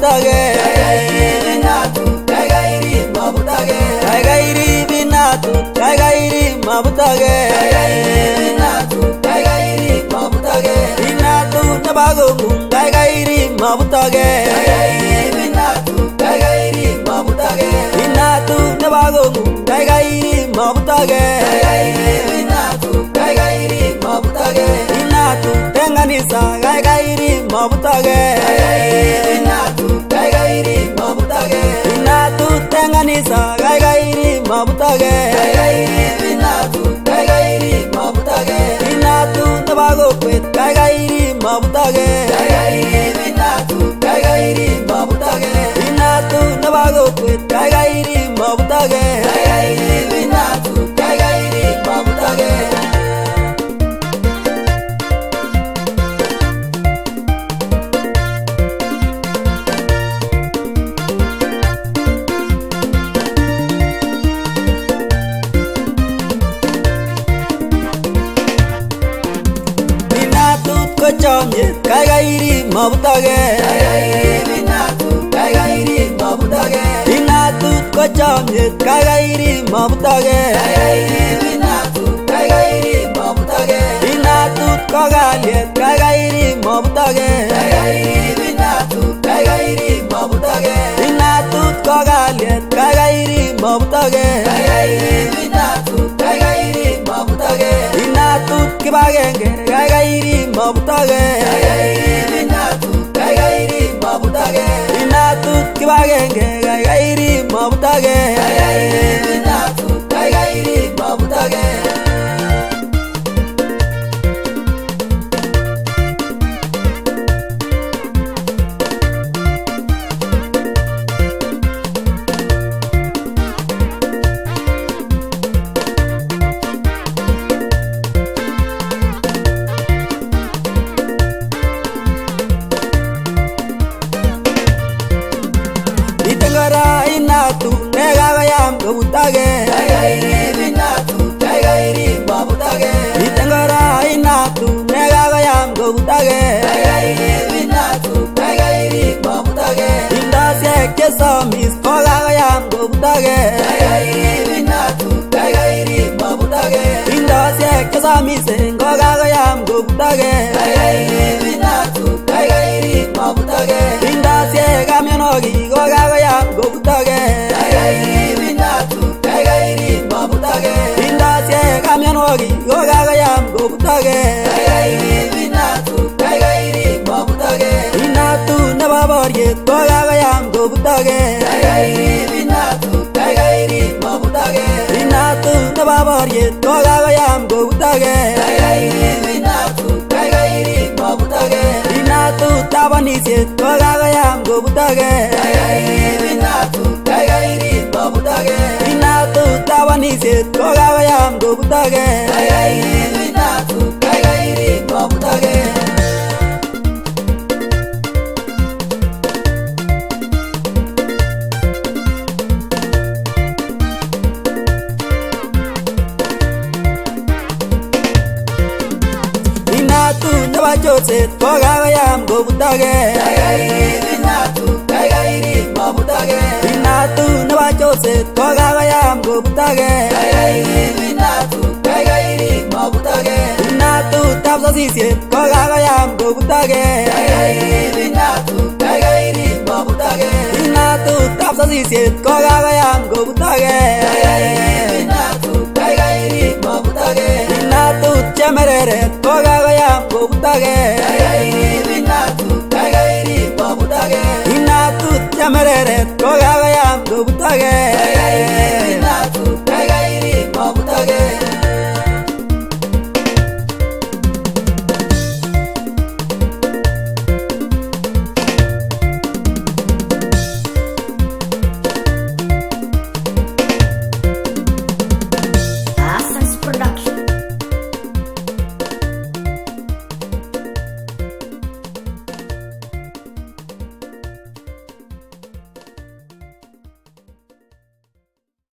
mabutage Gaigairi mabutage Gaigairi binatu Gaigairi mabutage Gaigairi mabutage Binatu nabagungu Gaigairi mabutage Binatu Gaigairi mabutage Binatu nabagungu Gaigairi mabutage Binatu Gaigairi mabutage Binatu tenganisa Gaigairi mabutage Binatu Gaigairi mabutage Binatu tenganisa Gaigairi mabutage Binatu Gaigairi mabutage Binatu nabagokwet Gaigairi mabutage Binatu Gaigairi mabutage Binatu nabagokwet Gaigairi mabutage Binatu Gaigairi mabutage Chomye Gaigairi mabutage Binatu Gaigairi mabutage Binatu ko chomye Gaigairi mabutage Binatu Gaigairi mabutage Binatu ko galyet Gaigairi mabutage Binatu Gaigairi mabutage Binatu ko galyet Gaigairi mabutage Binatu Gaigairi mabutage Binatu kibagenge Gaigairi mabutage Binatu Gaigairi mabutage Binatu kibagenge Gaigairi mabutage Binatu Gaigairi mabutage Inatu negagayam gobutage Binatu Gaigairi mabutage Bitengara inatu negagayam gobutage Binatu Gaigairi mabutage Indasye kesamis kogagayam gobutage Binatu Gaigairi mabutage Indasye kesamis kogagayam gobutage Binatu Gaigairi mabutage Indasye kamyonogi kogagayam gobutage Binatu Gaigairi mabutage Indasye kamyonogi kogagayam gobutage Binatu Gaigairi mabutage Binatu nababoryet kogagayam gobutage Binatu Gaigairi mabutage Binatu nababoryet kogagayam gobutage Binatu Gaigairi mabutage Binatu tabanisiet kogagayam gobutage Binatu Gaigairi mabutage Binatu tabanisiet kogagayam gobutage Binatu Gaigairi mabutage Binatu nabachoset kogagayam gobutage Binatu Gaigairi mabutage Binatu nabachoset kogagayam gobutage Binatu Gaigairi mabutage Binatu tapsasisiet kogagayam gobutage Binatu Gaigairi mabutage Binatu tapsasisiet kogagayam gobutage Binatu Gaigairi mabutage Binatu chemereret kogagayam gobutage Binatu Gaigairi mabutage Binatu chemereret kogagayam gobutage